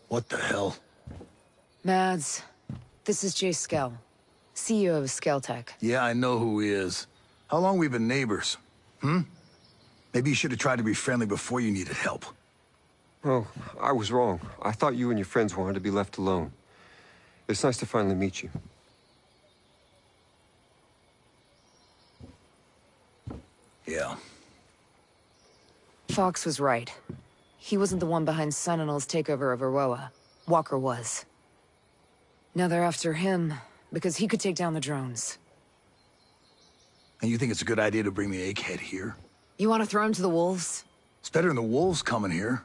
What the hell? Mads, this is Jay Skell, CEO of Skelltech. Yeah, I know who he is. How long we been neighbors? Maybe you should have tried to be friendly before you needed help. Oh, I was wrong. I thought you and your friends wanted to be left alone. It's nice to finally meet you. Yeah. Fox was right. He wasn't the one behind Sentinel's takeover of Aroa. Walker was. Now they're after him, because he could take down the drones. And you think it's a good idea to bring the egghead here? You want to throw him to the wolves? It's better than the wolves coming here.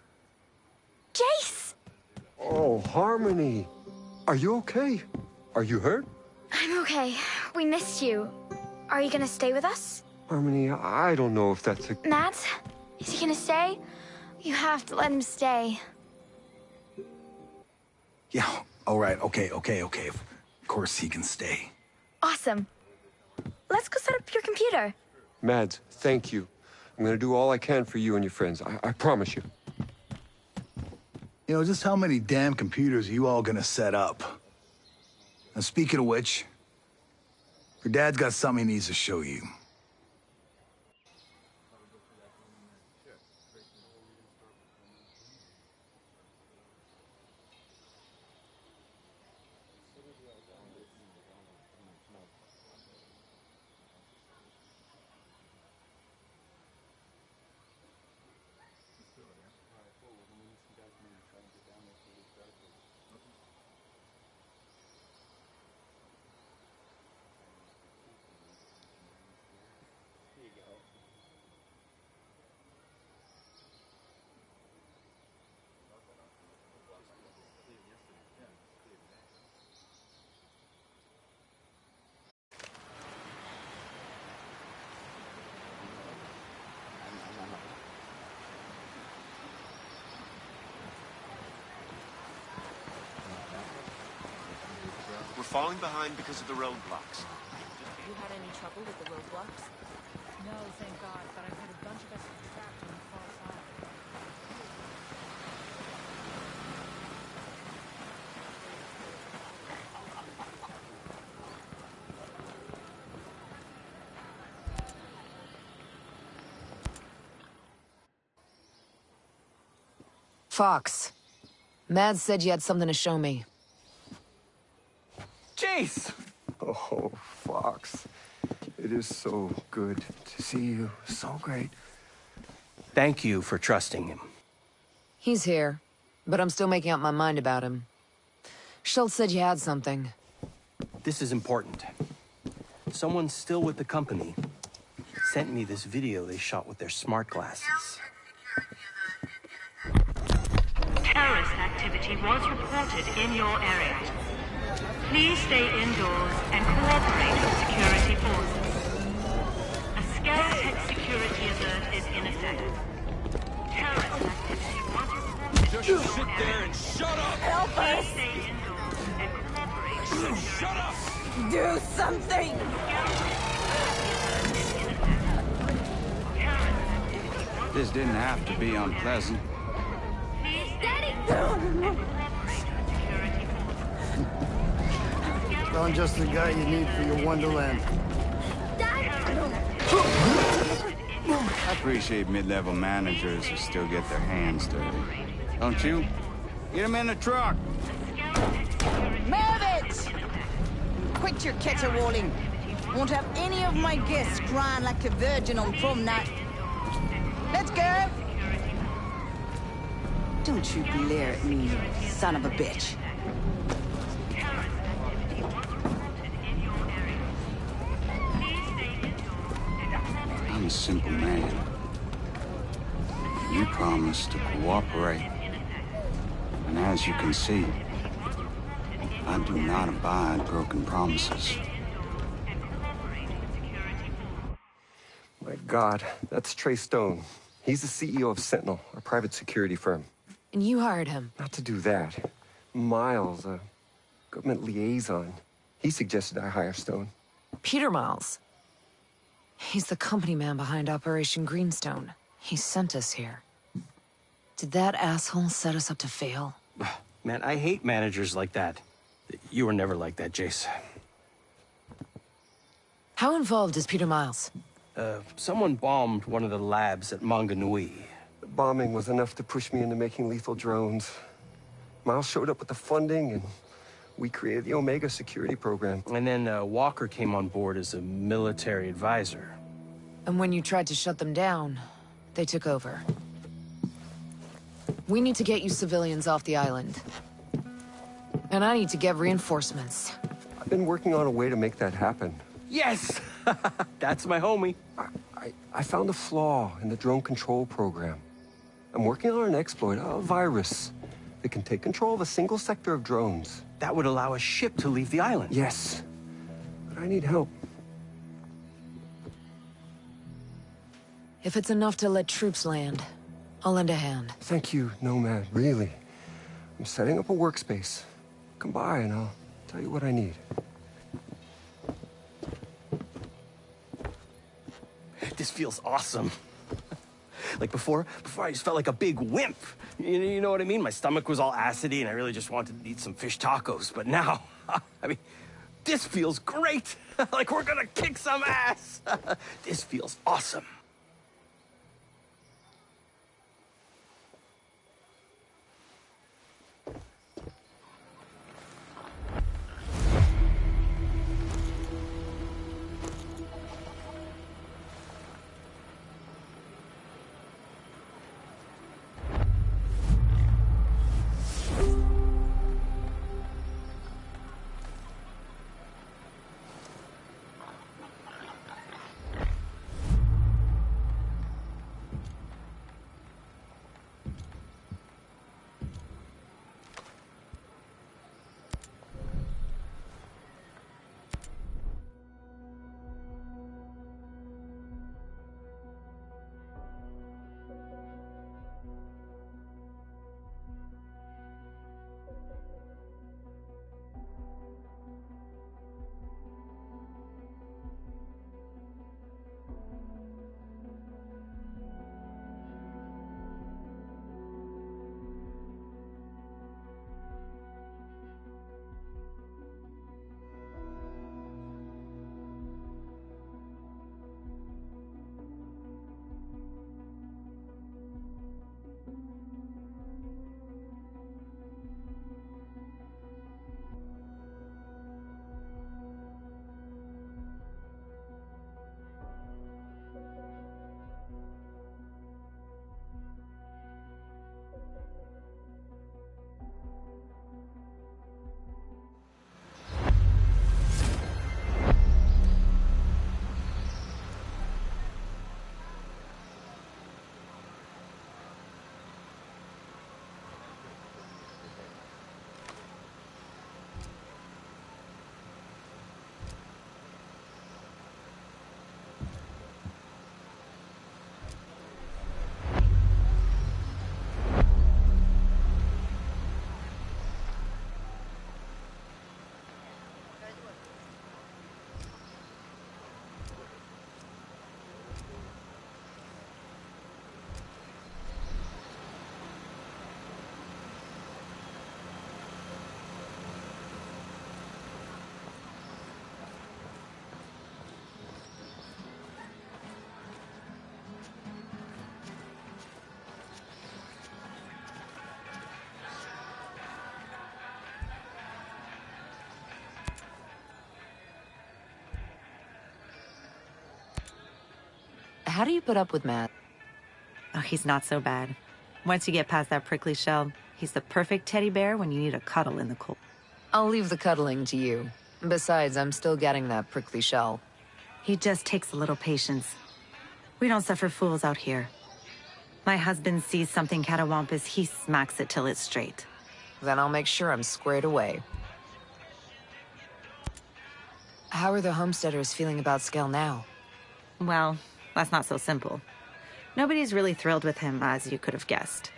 Jace! Oh, Harmony. Are you okay? Are you hurt? I'm okay. We missed you. Are you gonna stay with us? Harmony, I don't know if that's a... Matt? Is he gonna stay? You have to let him stay. Yeah, all right, okay. Of course he can stay. Awesome. Let's go set up your computer. Mads, thank you. I'm gonna do all I can for you and your friends. I promise you. You know, just how many damn computers are you all gonna set up? Now, speaking of which, your dad's got something he needs to show you. We're falling behind because of the roadblocks. Have you had any trouble with the roadblocks? No, thank God, but I've had a bunch of us trapped on the far side. Fox. Mads said you had something to show me. Jace! Oh, Fox. It is so good to see you. So great. Thank you for trusting him. He's here, but I'm still making up my mind about him. Schultz said you had something. This is important. Someone still with the company sent me this video they shot with their smart glasses. Terrorist activity was reported in your area. Please stay indoors and cooperate with security forces. A Skelltech security alert is in effect. Terrorist activity was reported in your Just sit area. there and shut up! Help us! Please stay indoors and cooperate with security Shut up! forces. Do something! This didn't have to be unpleasant. I'm just the guy you need for your Wonderland. I appreciate mid-level managers who still get their hands dirty. Don't you? Get them in the truck! Move it! Quit your caterwauling. Won't have any of my guests crying like a virgin on prom night. Let's go! Don't you glare at me, son of a bitch. I'm a simple man. You promised to cooperate. And as you can see, I do not abide broken promises. My God, that's Trey Stone. He's the CEO of Sentinel, a private security firm. And you hired him. Not to do that. Miles, a government liaison. He suggested I hire Stone. Peter Miles. He's the company man behind Operation Greenstone. He sent us here. Did that asshole set us up to fail? Man, I hate managers like that. You were never like that, Jace. How involved is Peter Miles? Someone bombed one of the labs at Manga Nui. The bombing was enough to push me into making lethal drones. Miles showed up with the funding, and we created the Omega security program. And then Walker came on board as a military advisor. And when you tried to shut them down, they took over. We need to get you civilians off the island. And I need to get reinforcements. I've been working on a way to make that happen. Yes! That's my homie. I found a flaw in the drone control program. I'm working on an exploit, a virus, that can take control of a single sector of drones. That would allow a ship to leave the island. Yes, but I need help. If it's enough to let troops land, I'll lend a hand. Thank you, Nomad, really. I'm setting up a workspace. Come by and I'll tell you what I need. This feels awesome. Like before I just felt like a big wimp. You know what I mean? My stomach was all acidy and I really just wanted to eat some fish tacos. But now, I mean, this feels great. Like we're gonna kick some ass. This feels awesome. How do you put up with Matt? Oh, he's not so bad. Once you get past that prickly shell, he's the perfect teddy bear when you need a cuddle in the cold. I'll leave the cuddling to you. Besides, I'm still getting that prickly shell. He just takes a little patience. We don't suffer fools out here. My husband sees something catawampus, he smacks it till it's straight. Then I'll make sure I'm squared away. How are the homesteaders feeling about Skell now? Well, that's not so simple. Nobody's really thrilled with him, as you could have guessed.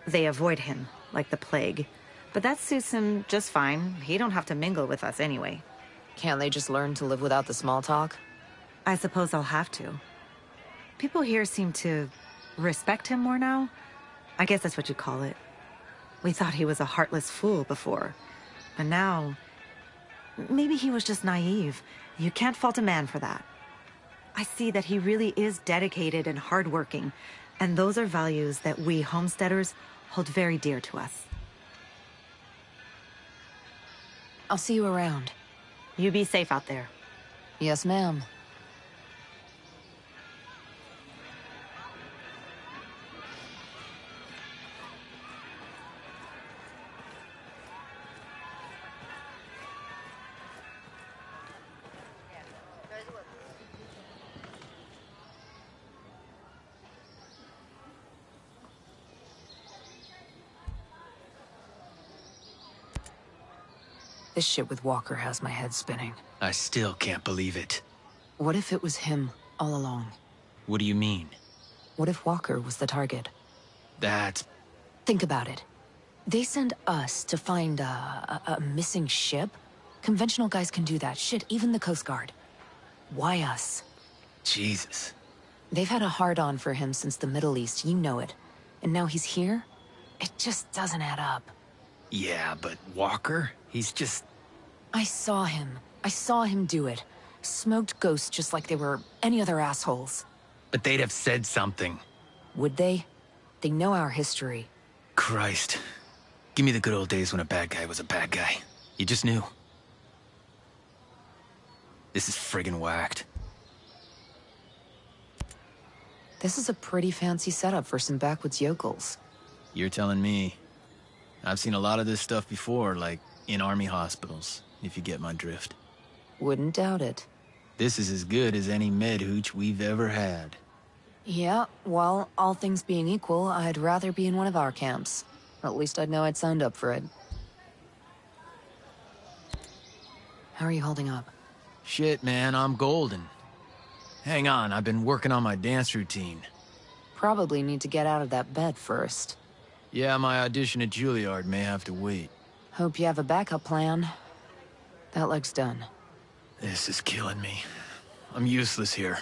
They avoid him, like the plague. But that suits him just fine. He don't have to mingle with us anyway. Can't they just learn to live without the small talk? I suppose I'll have to. People here seem to respect him more now. I guess that's what you call it. We thought he was a heartless fool before. But now... maybe he was just naive. You can't fault a man for that. I see that he really is dedicated and hardworking, and those are values that we homesteaders hold very dear to us. I'll see you around. You be safe out there. Yes, ma'am. This shit with Walker has my head spinning. I still can't believe it. What if it was him all along? What do you mean? What if Walker was the target? That's... Think about it. They send us to find a missing ship? Conventional guys can do that. Shit, even the Coast Guard. Why us? Jesus. They've had a hard-on for him since the Middle East, you know it. And now he's here? It just doesn't add up. Yeah, but Walker? He's just... I saw him. I saw him do it. Smoked ghosts just like they were any other assholes. But they'd have said something. Would they? They know our history. Christ. Give me the good old days when a bad guy was a bad guy. You just knew. This is friggin' whacked. This is a pretty fancy setup for some backwoods yokels. You're telling me. I've seen a lot of this stuff before, like in army hospitals, if you get my drift. Wouldn't doubt it. This is as good as any med hooch we've ever had. Yeah, well, all things being equal, I'd rather be in one of our camps. At least I'd know I'd signed up for it. How are you holding up? Shit, man, I'm golden. Hang on, I've been working on my dance routine. Probably need to get out of that bed first. Yeah, my audition at Juilliard may have to wait. Hope you have a backup plan. That leg's done. This is killing me. I'm useless here.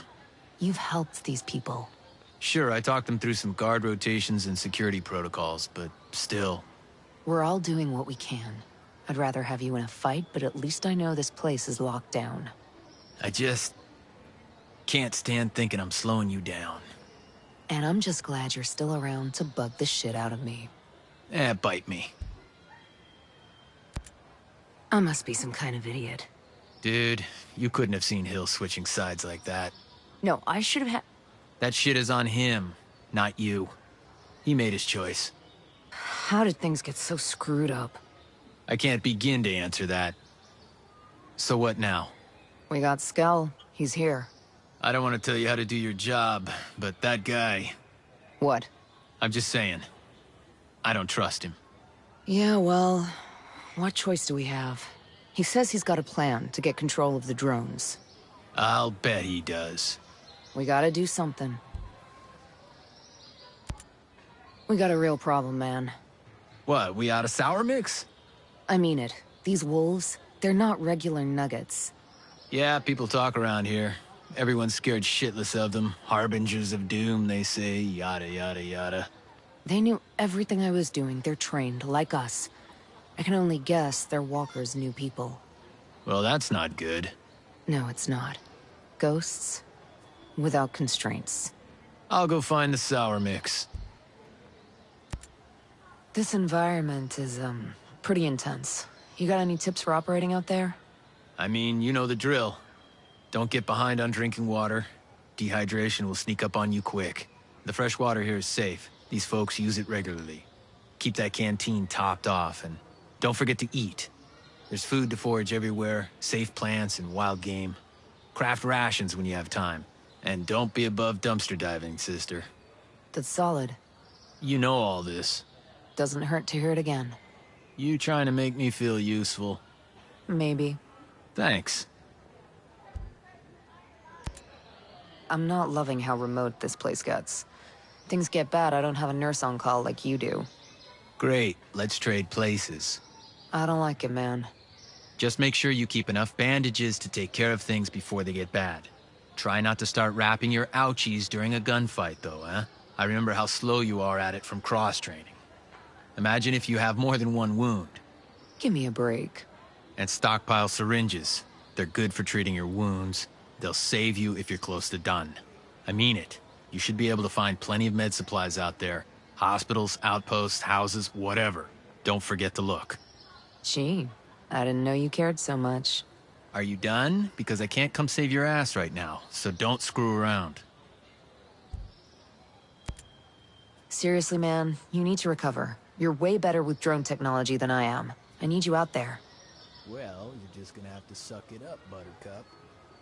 You've helped these people. Sure, I talked them through some guard rotations and security protocols, but still. We're all doing what we can. I'd rather have you in a fight, but at least I know this place is locked down. I just... can't stand thinking I'm slowing you down. And I'm just glad you're still around to bug the shit out of me. Bite me. I must be some kind of idiot. Dude, you couldn't have seen Hill switching sides like that. No, I should have had... That shit is on him, not you. He made his choice. How did things get so screwed up? I can't begin to answer that. So what now? We got Skell. He's here. I don't want to tell you how to do your job, but that guy... What? I'm just saying. I don't trust him. Yeah, well... what choice do we have? He says he's got a plan to get control of the drones. I'll bet he does. We gotta do something. We got a real problem, man. What, we out of sour mix? I mean it. These wolves, they're not regular nuggets. Yeah, people talk around here. Everyone's scared shitless of them. Harbingers of doom, they say, yada yada yada. They knew everything I was doing. They're trained, like us. I can only guess they're Walker's new people. Well, that's not good. No, it's not. Ghosts, without constraints. I'll go find the sour mix. This environment is, pretty intense. You got any tips for operating out there? I mean, you know the drill. Don't get behind on drinking water. Dehydration will sneak up on you quick. The fresh water here is safe. These folks use it regularly. Keep that canteen topped off, and don't forget to eat. There's food to forage everywhere, safe plants and wild game. Craft rations when you have time. And don't be above dumpster diving, sister. That's solid. You know all this. Doesn't hurt to hear it again. You trying to make me feel useful? Maybe. Thanks. I'm not loving how remote this place gets. Things get bad, I don't have a nurse on call like you do. Great, let's trade places. I don't like it, man. Just make sure you keep enough bandages to take care of things before they get bad. Try not to start wrapping your ouchies during a gunfight, though, eh? I remember how slow you are at it from cross-training. Imagine if you have more than one wound. Give me a break. And stockpile syringes. They're good for treating your wounds. They'll save you if you're close to done. I mean it. You should be able to find plenty of med supplies out there. Hospitals, outposts, houses, whatever. Don't forget to look. Gee, I didn't know you cared so much. Are you done? Because I can't come save your ass right now, so don't screw around. Seriously, man, you need to recover. You're way better with drone technology than I am. I need you out there. Well, you're just gonna have to suck it up, Buttercup.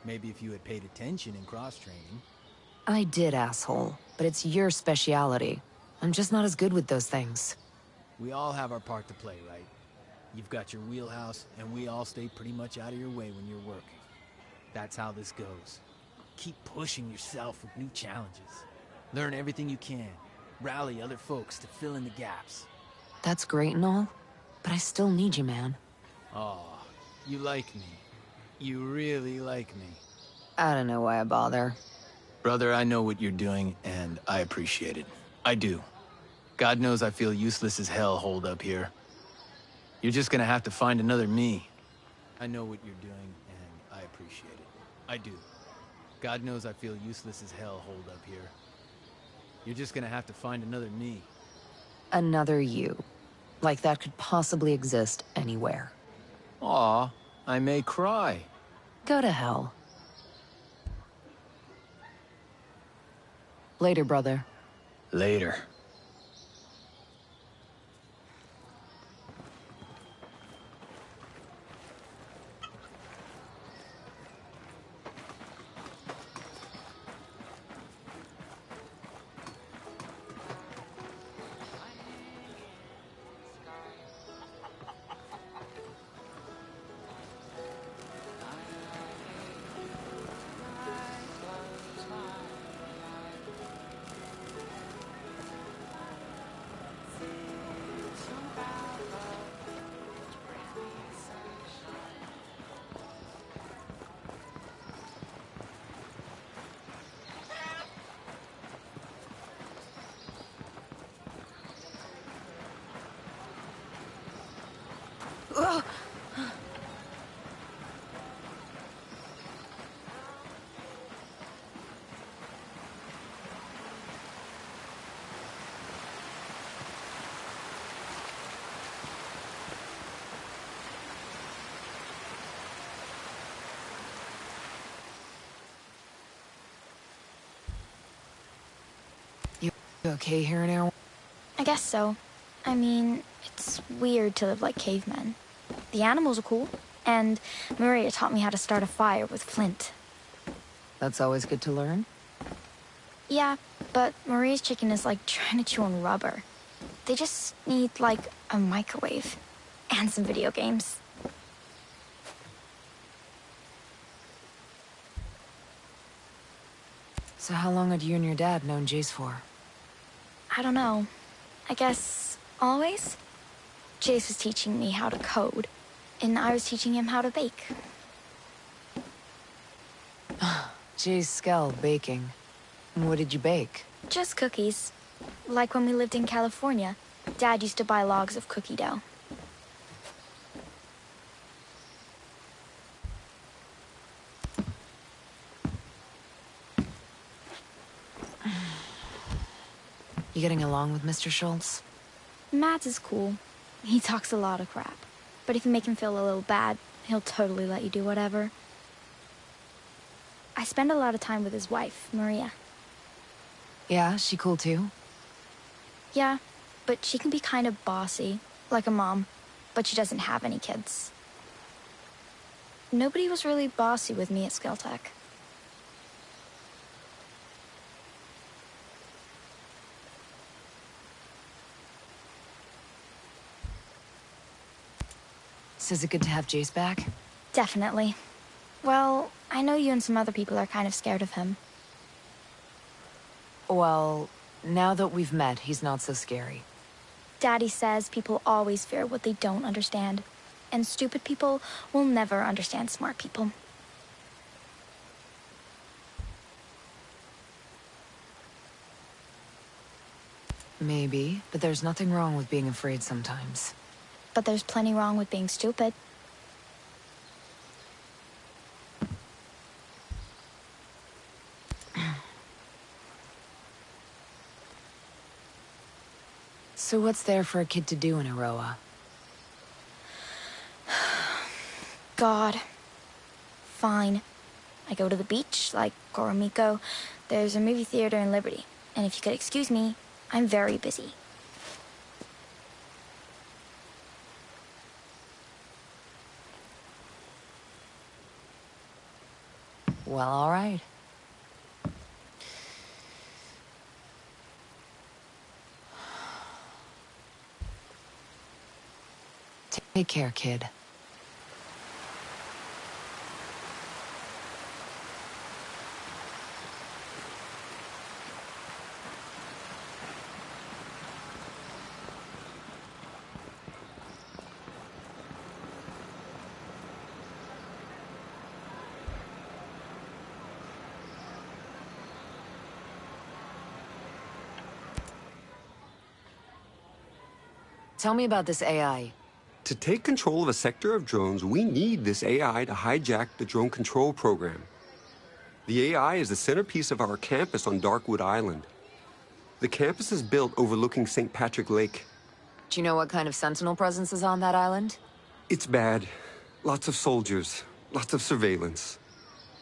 Maybe if you had paid attention in cross-training. I did, asshole. But it's your speciality. I'm just not as good with those things. We all have our part to play, right? You've got your wheelhouse, and we all stay pretty much out of your way when you're working. That's how this goes. Keep pushing yourself with new challenges. Learn everything you can. Rally other folks to fill in the gaps. That's great and all, but I still need you, man. Aw, you like me. You really like me. I don't know why I bother. Brother, I know what you're doing, and I appreciate it. I do. God knows I feel useless as hell holed up here. You're just gonna have to find another me. I know what you're doing, and I appreciate it. I do. God knows I feel useless as hell holed up here. You're just gonna have to find another me. Another you. Like that could possibly exist anywhere. Aw, I may cry. Go to hell. Later, brother. Later. You okay here now? I guess so. I mean, it's weird to live like cavemen. The animals are cool, and Maria taught me how to start a fire with flint. That's always good to learn. Yeah, but Maria's chicken is like trying to chew on rubber. They just need, like, a microwave and some video games. So how long had you and your dad known Jace for? I don't know. I guess always? Jace was teaching me how to code, and I was teaching him how to bake. Jace Skell, baking. And what did you bake? Just cookies. Like when we lived in California, Dad used to buy logs of cookie dough. You getting along with Mr. Schultz? Mads is cool. He talks a lot of crap. But if you make him feel a little bad, he'll totally let you do whatever. I spend a lot of time with his wife, Maria. Yeah, she cool too? Yeah, but she can be kind of bossy, like a mom, but she doesn't have any kids. Nobody was really bossy with me at Skeltech. So is it good to have Jace back? Definitely. Well, I know you and some other people are kind of scared of him. Well, now that we've met, he's not so scary. Daddy says people always fear what they don't understand. And stupid people will never understand smart people. Maybe, but there's nothing wrong with being afraid sometimes. But there's plenty wrong with being stupid. So what's there for a kid to do in Aroa? God. Fine. I go to the beach, like Koromiko. There's a movie theater in Liberty. And if you could excuse me, I'm very busy. Well, all right. Take care, kid. Tell me about this AI. To take control of a sector of drones, we need this AI to hijack the drone control program. The AI is the centerpiece of our campus on Darkwood Island. The campus is built overlooking St. Patrick Lake. Do you know what kind of Sentinel presence is on that island? It's bad. Lots of soldiers, lots of surveillance.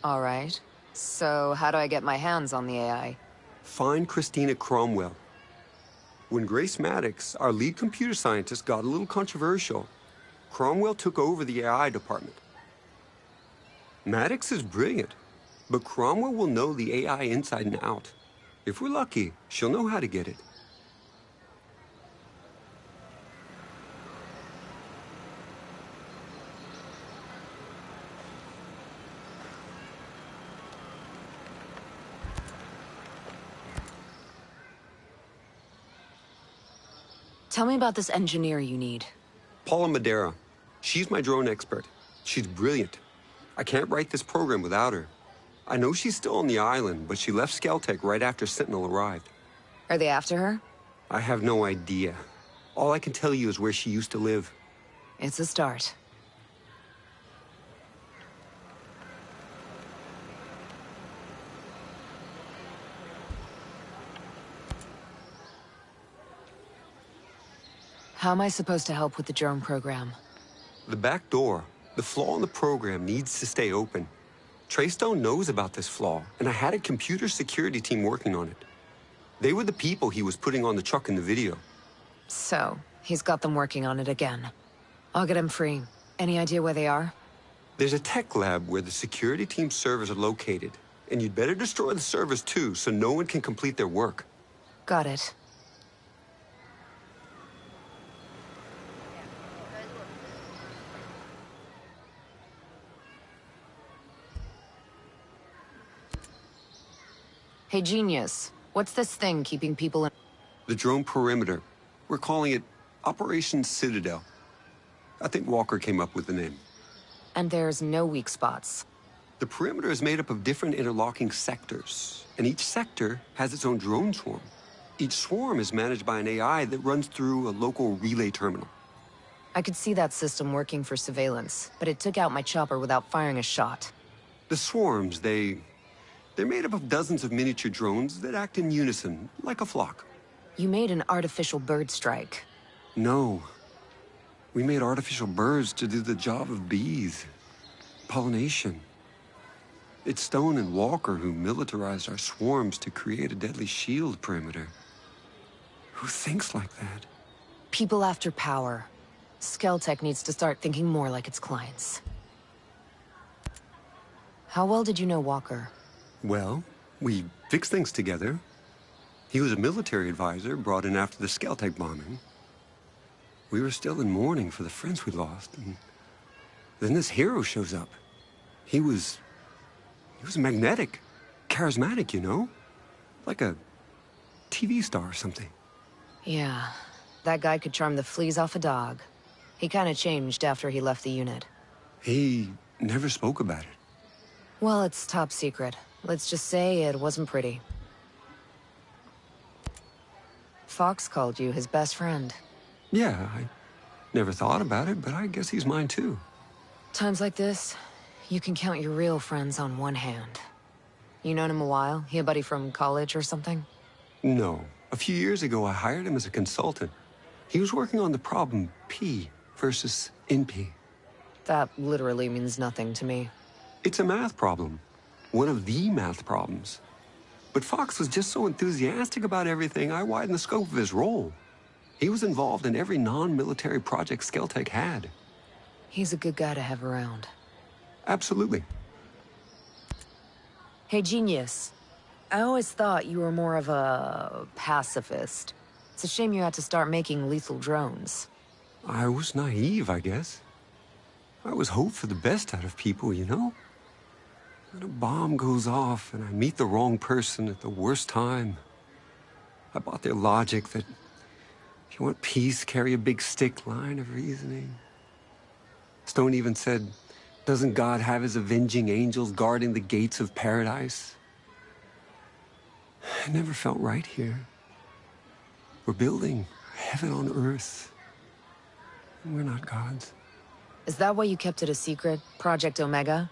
All right. So how do I get my hands on the AI? Find Christina Cromwell. When Grace Maddox, our lead computer scientist, got a little controversial, Cromwell took over the AI department. Maddox is brilliant, but Cromwell will know the AI inside and out. If we're lucky, she'll know how to get it. Tell me about this engineer you need. Paula Madera. She's my drone expert. She's brilliant. I can't write this program without her. I know she's still on the island, but she left Skeltec right after Sentinel arrived. Are they after her? I have no idea. All I can tell you is where she used to live. It's a start. How am I supposed to help with the drone program? The back door, the flaw in the program, needs to stay open. Treystone knows about this flaw, and I had a computer security team working on it. They were the people he was putting on the truck in the video. So, he's got them working on it again. I'll get him free. Any idea where they are? There's a tech lab where the security team's servers are located, and you'd better destroy the servers too, so no one can complete their work. Got it. Hey, Genius. What's this thing keeping people in? The drone perimeter. We're calling it Operation Citadel. I think Walker came up with the name. And there's no weak spots. The perimeter is made up of different interlocking sectors, and each sector has its own drone swarm. Each swarm is managed by an AI that runs through a local relay terminal. I could see that system working for surveillance, but it took out my chopper without firing a shot. The swarms, they're made up of dozens of miniature drones that act in unison, like a flock. You made an artificial bird strike. No. We made artificial birds to do the job of bees. Pollination. It's Stone and Walker who militarized our swarms to create a deadly shield perimeter. Who thinks like that? People after power. Skeltec needs to start thinking more like its clients. How well did you know Walker? Well, we fixed things together. He was a military advisor brought in after the Skeltec bombing. We were still in mourning for the friends we lost, and then this hero shows up. He was magnetic, charismatic, you know? Like a TV star or something. Yeah, that guy could charm the fleas off a dog. He kind of changed after he left the unit. He never spoke about it. Well, it's top secret. Let's just say it wasn't pretty. Fox called you his best friend. Yeah, I never thought about it, but I guess he's mine too. Times like this, you can count your real friends on one hand. You known him a while? He a buddy from college or something? No. A few years ago, I hired him as a consultant. He was working on the problem P versus NP. That literally means nothing to me. It's a math problem. One of the math problems. But Fox was just so enthusiastic about everything, I widened the scope of his role. He was involved in every non-military project Skeltec had. He's a good guy to have around. Absolutely. Hey, Genius. I always thought you were more of a pacifist. It's a shame you had to start making lethal drones. I was naive, I guess. I always hoped for the best out of people, you know? When a bomb goes off and I meet the wrong person at the worst time, I bought their logic that if you want peace, carry a big stick line of reasoning. Stone even said, doesn't God have his avenging angels guarding the gates of paradise? I never felt right here. We're building heaven on earth. And we're not gods. Is that why you kept it a secret, Project Omega?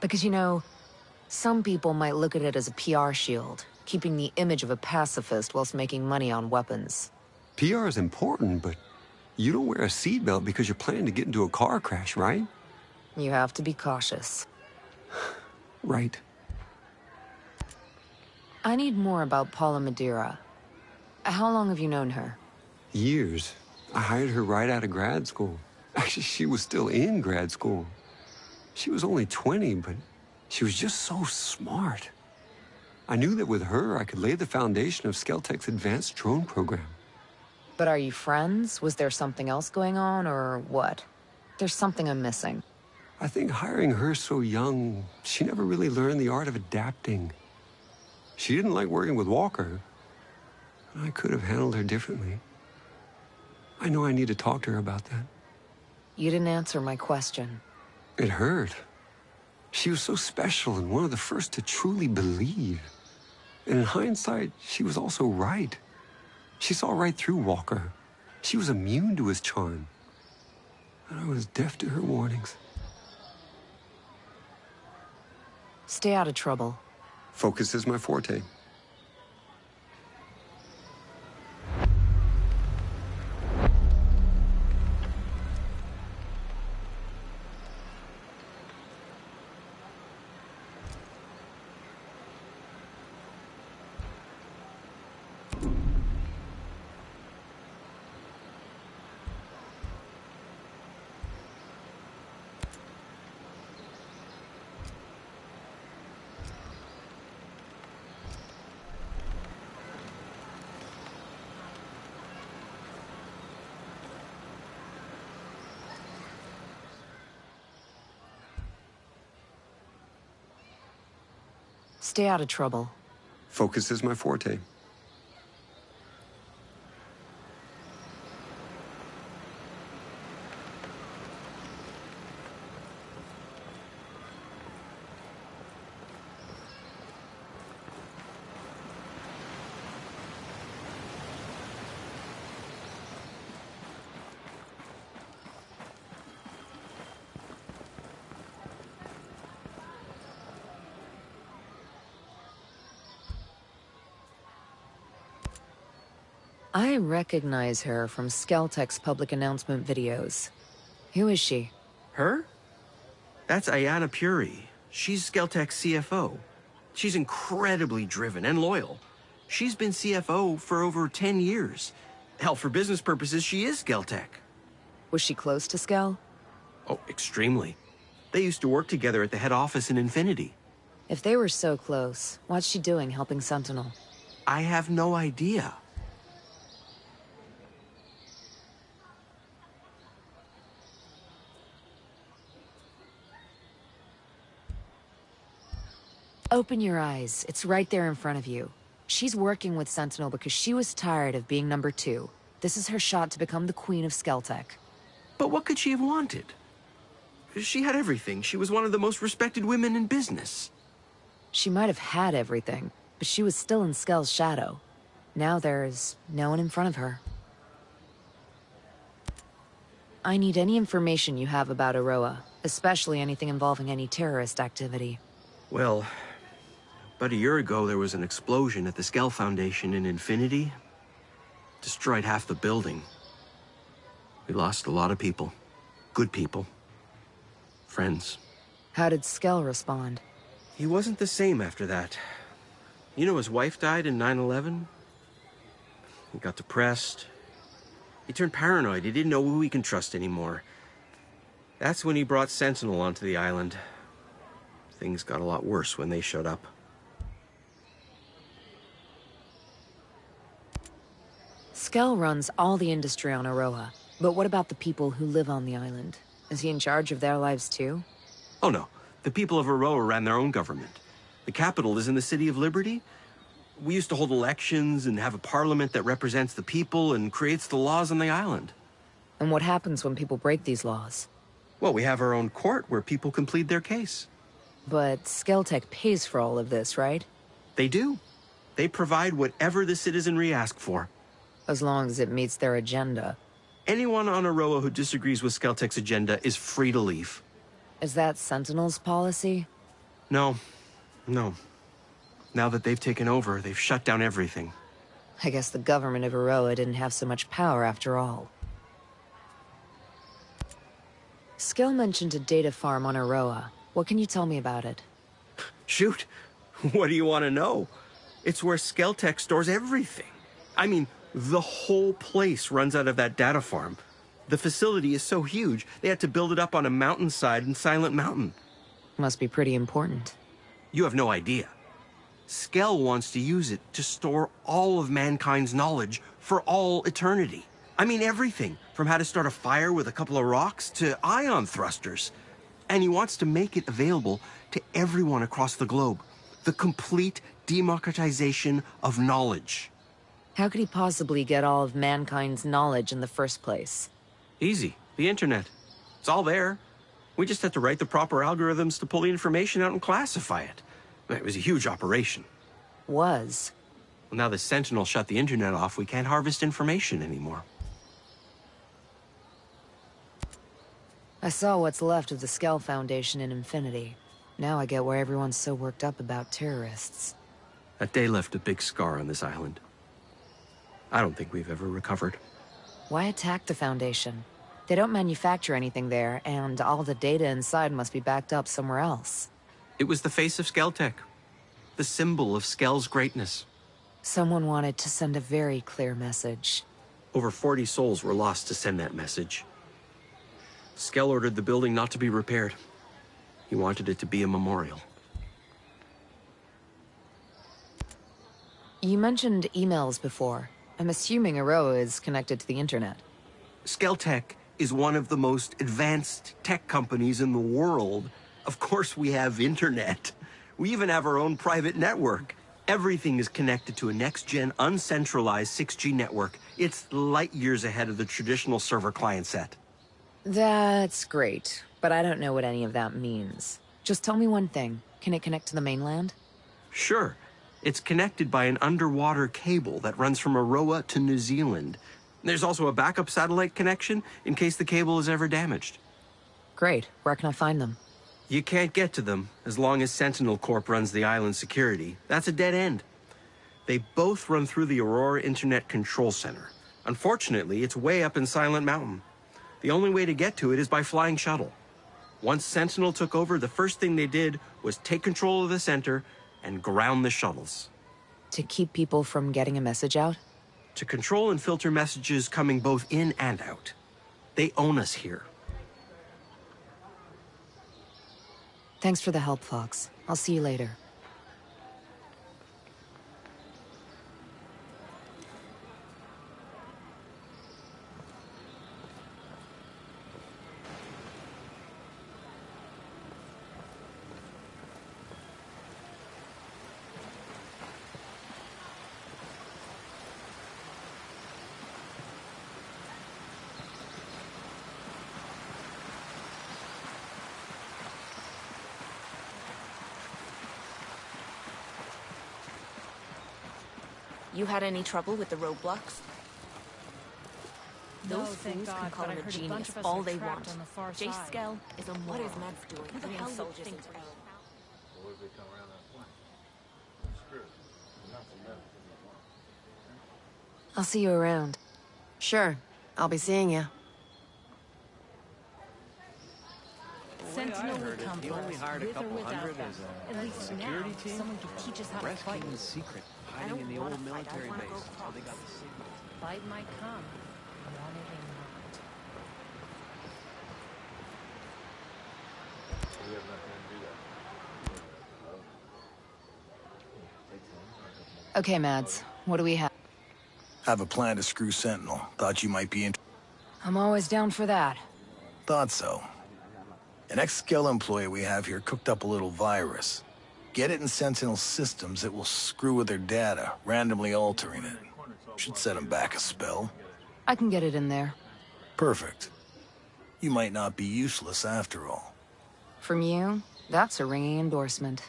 Because, you know, some people might look at it as a PR shield, keeping the image of a pacifist whilst making money on weapons. PR is important, but you don't wear a seatbelt because you're planning to get into a car crash, right? You have to be cautious. Right. I need more about Paula Madeira. How long have you known her? Years. I hired her right out of grad school. Actually, she was still in grad school. She was only 20, but she was just so smart. I knew that with her, I could lay the foundation of Skeltec's advanced drone program. But are you friends? Was there something else going on, or what? There's something I'm missing. I think hiring her so young, she never really learned the art of adapting. She didn't like working with Walker. I could have handled her differently. I know I need to talk to her about that. You didn't answer my question. It hurt. She was so special and one of the first to truly believe. And in hindsight, she was also right. She saw right through Walker. She was immune to his charm. And I was deaf to her warnings. Stay out of trouble. Focus is my forte. Stay out of trouble. Focus is my forte. I recognize her from Skeltec's public announcement videos. Who is she? Her? That's Ayana Puri. She's Skeltec's CFO. She's incredibly driven and loyal. She's been CFO for over 10 years. Hell, for business purposes, she is Skeltec. Was she close to Skel? Oh, extremely. They used to work together at the head office in Infinity. If they were so close, what's she doing helping Sentinel? I have no idea. Open your eyes. It's right there in front of you. She's working with Sentinel because she was tired of being number 2. This is her shot to become the queen of Skeltec. But what could she have wanted? She had everything. She was one of the most respected women in business. She might have had everything, but she was still in Skel's shadow. Now there's no one in front of her. I need any information you have about Aroa, especially anything involving any terrorist activity. Well, about a year ago, there was an explosion at the Skell Foundation in Infinity. Destroyed half the building. We lost a lot of people. Good people. Friends. How did Skell respond? He wasn't the same after that. You know his wife died in 9/11? He got depressed. He turned paranoid. He didn't know who he can trust anymore. That's when he brought Sentinel onto the island. Things got a lot worse when they showed up. Skell runs all the industry on Aroa, but what about the people who live on the island? Is he in charge of their lives too? Oh no, the people of Aroa ran their own government. The capital is in the City of Liberty. We used to hold elections and have a parliament that represents the people and creates the laws on the island. And what happens when people break these laws? Well, we have our own court where people can plead their case. But Skelltech pays for all of this, right? They do. They provide whatever the citizenry ask for. As long as it meets their agenda. Anyone on Aroa who disagrees with Skelltech's agenda is free to leave. Is that Sentinel's policy? No. No. Now that they've taken over, they've shut down everything. I guess the government of Aroa didn't have so much power after all. Skell mentioned a data farm on Aroa. What can you tell me about it? Shoot. What do you want to know? It's where Skelltech stores everything. I mean, the whole place runs out of that data farm. The facility is so huge, they had to build it up on a mountainside in Silent Mountain. Must be pretty important. You have no idea. Skell wants to use it to store all of mankind's knowledge for all eternity. I mean everything, from how to start a fire with a couple of rocks to ion thrusters. And he wants to make it available to everyone across the globe. The complete democratization of knowledge. How could he possibly get all of mankind's knowledge in the first place? Easy. The internet. It's all there. We just had to write the proper algorithms to pull the information out and classify it. It was a huge operation. Was? Well, now the Sentinel shut the internet off, we can't harvest information anymore. I saw what's left of the Skell Foundation in Infinity. Now I get why everyone's so worked up about terrorists. That day left a big scar on this island. I don't think we've ever recovered. Why attack the Foundation? They don't manufacture anything there, and all the data inside must be backed up somewhere else. It was the face of Skelltech. The symbol of Skell's greatness. Someone wanted to send a very clear message. Over 40 souls were lost to send that message. Skell ordered the building not to be repaired. He wanted it to be a memorial. You mentioned emails before. I'm assuming Aroa is connected to the internet. Skelltech is one of the most advanced tech companies in the world. Of course we have internet. We even have our own private network. Everything is connected to a next-gen, uncentralized 6G network. It's light years ahead of the traditional server client set. That's great, but I don't know what any of that means. Just tell me one thing. Can it connect to the mainland? Sure. It's connected by an underwater cable that runs from Aroa to New Zealand. There's also a backup satellite connection in case the cable is ever damaged. Great. Where can I find them? You can't get to them as long as Sentinel Corp runs the island security. That's a dead end. They both run through the Aurora Internet Control Center. Unfortunately, it's way up in Silent Mountain. The only way to get to it is by flying shuttle. Once Sentinel took over, the first thing they did was take control of the center and ground the shuttles. To keep people from getting a message out? To control and filter messages coming both in and out. They own us here. Thanks for the help, Fox. I'll see you later. You had any trouble with the roadblocks? No, Those thank fools can God, call but I him a heard a genius bunch of us all are they trapped want. on the far Jay side. Skell is a moron. What is Mads doing? Who the hell soldiers in I'll see you around. Sure. I'll be seeing you. Sentinel will come for us, only hired a with or couple without hundred them. as a At least security now, team? someone can teach us how to Rest fight. King's secret, hiding in the old military base until they got the signal. Fight might come. Want it or not. Okay, Mads. What do we have? Have a plan to screw Sentinel. Thought you might be in. I'm always down for that. Thought so. An ex-Skell employee we have here cooked up a little virus. Get it in Sentinel's systems, it will screw with their data, randomly altering it. Should set him back a spell. I can get it in there. Perfect. You might not be useless after all. From you, that's a ringing endorsement.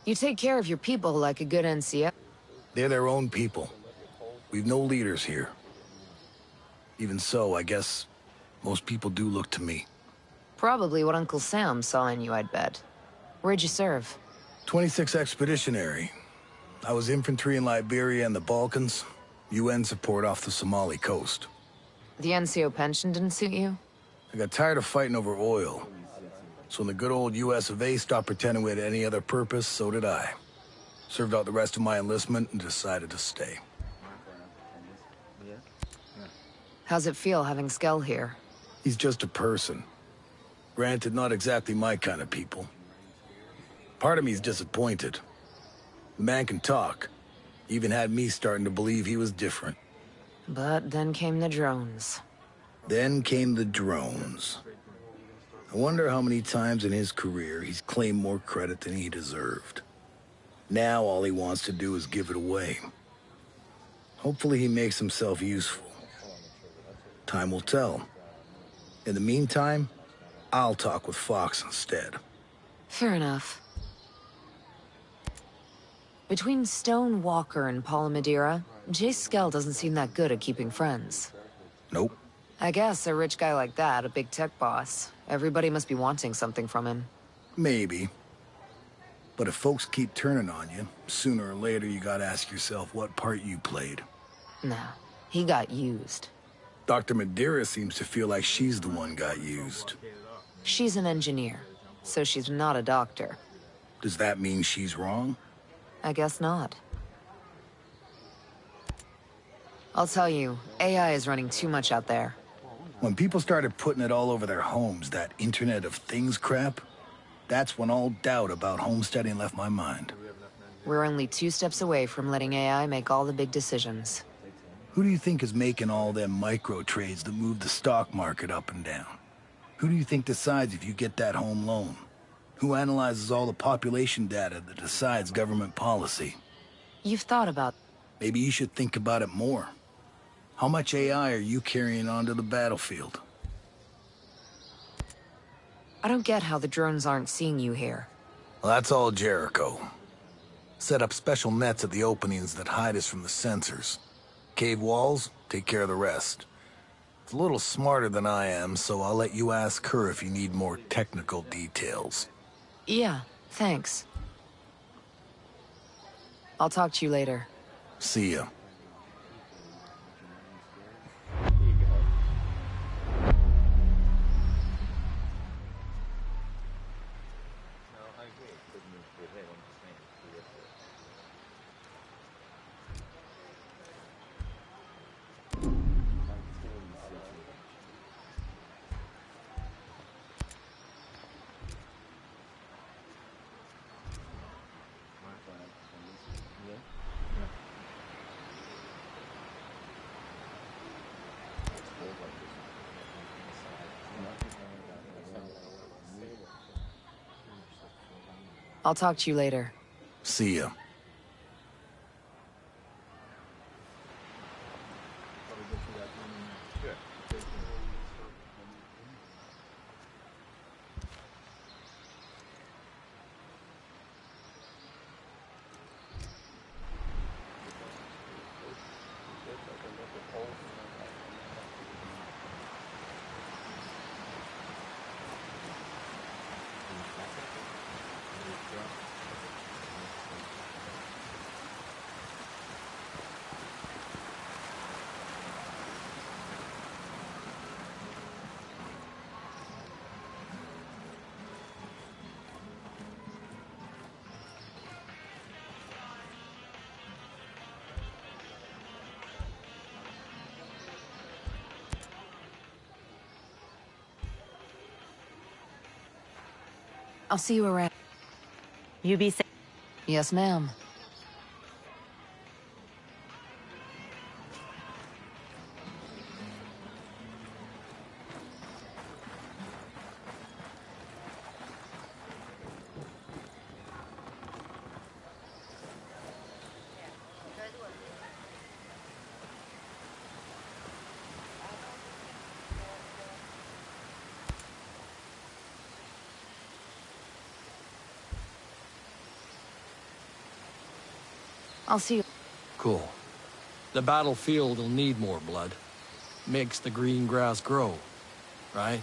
You take care of your people like a good NCO. They're their own people. We've no leaders here. Even so, I guess most people do look to me. Probably what Uncle Sam saw in you, I'd bet. Where'd you serve? 26 Expeditionary. I was infantry in Liberia and the Balkans. UN support off the Somali coast. The NCO pension didn't suit you? I got tired of fighting over oil. So when the good old US of A stopped pretending we had any other purpose, so did I. Served out the rest of my enlistment and decided to stay. How's it feel having Skell here? He's just a person. Granted, not exactly my kind of people. Part of me's disappointed. The man can talk. Even had me starting to believe he was different. But then came the drones. Then came the drones. I wonder how many times in his career he's claimed more credit than he deserved. Now all he wants to do is give it away. Hopefully he makes himself useful. Time will tell. In the meantime, I'll talk with Fox instead. Fair enough. Between Stone Walker and Paula Madeira, Jay Skell doesn't seem that good at keeping friends. Nope. I guess a rich guy like that, a big tech boss, everybody must be wanting something from him. Maybe. But if folks keep turning on you, sooner or later you gotta ask yourself what part you played. Nah, he got used. Dr. Madeira seems to feel like she's the one got used. She's an engineer, so she's not a doctor. Does that mean she's wrong? I guess not. I'll tell you, AI is running too much out there. When people started putting it all over their homes, that Internet of Things crap, that's when all doubt about homesteading left my mind. We're only 2 steps away from letting AI make all the big decisions. Who do you think is making all them micro trades that move the stock market up and down? Who do you think decides if you get that home loan? Who analyzes all the population data that decides government policy? You've thought about... Maybe you should think about it more. How much AI are you carrying onto the battlefield? I don't get how the drones aren't seeing you here. Well, that's all Jericho. Set up special nets at the openings that hide us from the sensors. Cave walls, take care of the rest. It's a little smarter than I am, so I'll let you ask her if you need more technical details. Yeah, thanks. I'll talk to you later. See ya. I'll talk to you later. See ya. I'll see you around. You be safe. Yes, ma'am. I'll see you. Cool. The battlefield will need more blood. Makes the green grass grow, right?